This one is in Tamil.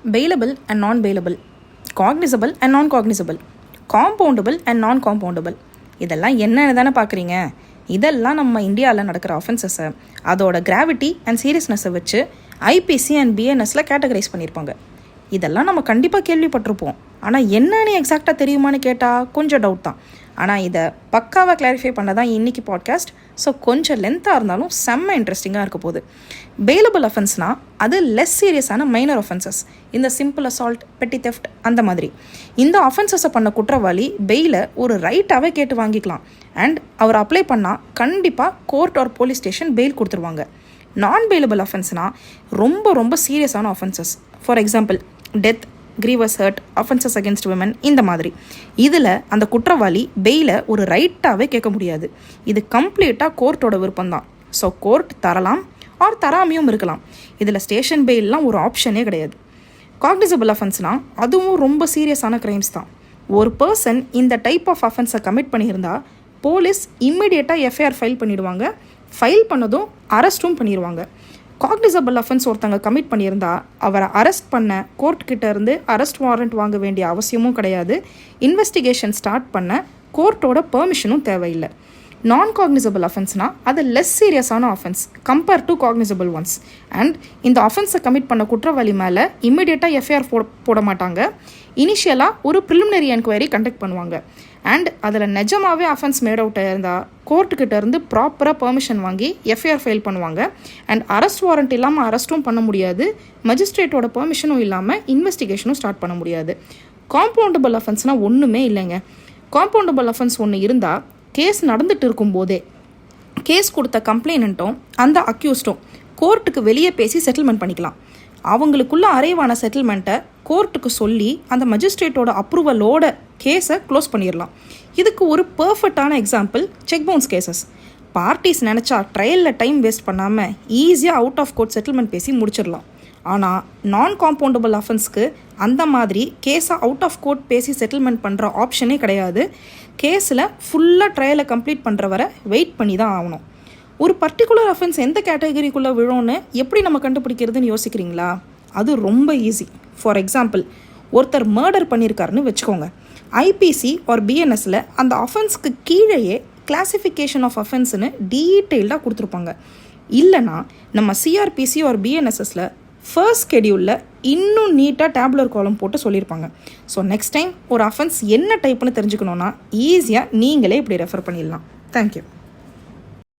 bailable and non-bailable, cognizable and non-cognizable, compoundable and non-compoundable. இதெல்லாம் என்னன்னு தானே பார்க்குறீங்க. இதெல்லாம் நம்ம இந்தியாவில் நடக்கிற ஆஃபென்சஸை அதோட கிராவிட்டி அண்ட் சீரியஸ்னஸை வச்சு ஐபிசி அண்ட் பிஎன்எஸில் கேட்டகரைஸ் பண்ணியிருப்பாங்க. இதெல்லாம் நம்ம கண்டிப்பாக கேள்விப்பட்டிருப்போம். ஆனால் என்னன்னு எக்ஸாக்டாக தெரியுமான்னு கேட்டால் கொஞ்சம் டவுட் தான். ஆனால் இதை பக்காவாக கிளாரிஃபை பண்ண தான் இன்றைக்கி பாட்காஸ்ட். ஸோ கொஞ்சம் லென்த்தாக இருந்தாலும் செம்ம இன்ட்ரெஸ்டிங்காக இருக்க போகுது. பெயிலபிள் அஃபென்ஸ்னால் அது லெஸ் சீரியஸான மைனர் அஃபென்சஸ், இந்த சிம்பிள் அசால்ட், பெட்டி தெஃப்ட் அந்த மாதிரி. இந்த அஃபென்சஸை பண்ண குற்றவாளி பெயிலை ஒரு ரைட்டாகவே கேட்டு வாங்கிக்கலாம். அண்ட் அவர் அப்ளை பண்ணால் கண்டிப்பாக court or police station bail கொடுத்துருவாங்க. நான் பெயிலபிள் அஃபென்ஸ்னால் ரொம்ப சீரியஸான offences. For example death, grievous hurt, offences against women இந்த மாதிரி. இதில் அந்த குற்றவாளி பெயிலை ஒரு ரைட்டாகவே கேட்க முடியாது. இது கம்ப்ளீட்டாக கோர்ட்டோட விருப்பம்தான். ஸோ கோர்ட் தரலாம் ஆர் தராமையும் இருக்கலாம். இதில் ஸ்டேஷன் பெயிலெலாம் ஒரு ஆப்ஷனே கிடையாது. காக்னிசபிள் அஃபென்ஸ்னால் அதுவும் ரொம்ப சீரியஸான க்ரைம்ஸ் தான். ஒரு பர்சன் இந்த டைப் ஆஃப் அஃபென்ஸை கமிட் பண்ணியிருந்தா போலீஸ் இம்மிடியேட்டாக எஃப்ஐஆர் ஃபைல் பண்ணிடுவாங்க. ஃபைல் பண்ணதும் அரெஸ்ட்டும் பண்ணிடுவாங்க. காக்னிசபிள் அஃபென்ஸ் ஒருத்தங்க கமிட் பண்ணியிருந்தா அவரை அரெஸ்ட் பண்ண கோர்ட்கிட்ட இருந்து அரெஸ்ட் வாரண்ட் வாங்க வேண்டிய அவசியமும் கிடையாது. இன்வெஸ்டிகேஷன் ஸ்டார்ட் பண்ண கோர்ட்டோட பெர்மிஷனும் தேவையில்லை. நான் காக்னிசபிள் அஃபென்ஸ்னால் அது லெஸ் சீரியஸான offence compare to cognisable once. And இந்த அஃபென்ஸை கமிட் பண்ண குற்றவாளி மேலே இம்மிடியேட்டாக எஃப்ஐஆர் போட மாட்டாங்க. இனிஷியலாக ஒரு ப்ரிலிமினரி என்கொயரி கண்டக்ட் பண்ணுவாங்க. அண்ட் அதில் நிஜமாகவே அஃபென்ஸ் மேட் அவுட் ஆயிருந்தால் கோர்ட்டுக்கிட்ட இருந்து ப்ராப்பராக பெர்மிஷன் வாங்கி எஃப்ஐஆர் ஃபைல் பண்ணுவாங்க. அண்ட் அரெஸ்ட் வாரண்ட் இல்லாமல் அரெஸ்ட்டும் பண்ண முடியாது. மஜிஸ்ட்ரேட்டோட பெர்மிஷனும் இல்லாமல் இன்வெஸ்டிகேஷனும் ஸ்டார்ட் பண்ண முடியாது. காம்பவுண்டபிள் அஃபென்ஸ்னால் ஒன்றுமே இல்லைங்க. காம்பவுண்டபிள் அஃபென்ஸ் ஒன்று இருந்தால் கேஸ் நடந்துட்டு இருக்கும்போதே கேஸ் கொடுத்த கம்ப்ளைனண்ட்டும் அந்த அக்யூஸ்டும் கோர்ட்டுக்கு வெளியே பேசி செட்டில்மெண்ட் பண்ணிக்கலாம். அவங்களுக்குள்ள அரைவான செட்டில்மெண்ட்டை கோர்ட்டுக்கு சொல்லி அந்த மஜிஸ்ட்ரேட்டோட அப்ரூவலோட கேஸை க்ளோஸ் பண்ணிடலாம். இதுக்கு ஒரு பர்ஃபெக்டான example check bounce cases. Parties நினச்சா ட்ரையலில் டைம் வேஸ்ட் பண்ணாமல் ஈஸியாக அவுட் ஆஃப் கோர்ட் செட்டில்மெண்ட் பேசி முடிச்சிடலாம். ஆனால் நான் காம்பவுண்டபிள் அஃபென்ஸ்க்கு அந்த மாதிரி கேஸை அவுட் ஆஃப் கோர்ட் பேசி செட்டில்மெண்ட் பண்ணுற ஆப்ஷனே கிடையாது. கேஸில் ஃபுல்லாக ட்ரையலை கம்ப்ளீட் பண்ணுற வரை வெயிட் பண்ணி தான் ஆகணும். ஒரு பர்டிகுலர் அஃபென்ஸ் எந்த கேட்டகரிக்குள்ளே விழும்னு எப்படி நம்ம கண்டுபிடிக்கிறதுன்னு யோசிக்கிறீங்களா? அது ரொம்ப ஈஸி. ஃபார் எக்ஸாம்பிள் ஒருத்தர் மர்டர் பண்ணியிருக்காருன்னு வச்சுக்கோங்க. ஐபிசி ஆர் பிஎன்எஸில் அந்த அஃபென்ஸ்க்கு கீழேயே கிளாசிஃபிகேஷன் ஆஃப் அஃபென்ஸ்னு டீட்டெயில்டாக கொடுத்துருப்பாங்க. இல்லைனா நம்ம சிஆர்பிசி ஆர் பிஎன்எஸ்எஸில் ஃபர்ஸ்ட் ஸ்கெடியூலில் இன்னும் நீட்டாக டேபுலர் காலம் போட்டு சொல்லியிருப்பாங்க. ஸோ நெக்ஸ்ட் டைம் ஒரு அஃபென்ஸ் என்ன டைப்னு தெரிஞ்சுக்கணுன்னா ஈஸியாக நீங்களே இப்படி ரெஃபர் பண்ணிடலாம். தேங்க்யூ.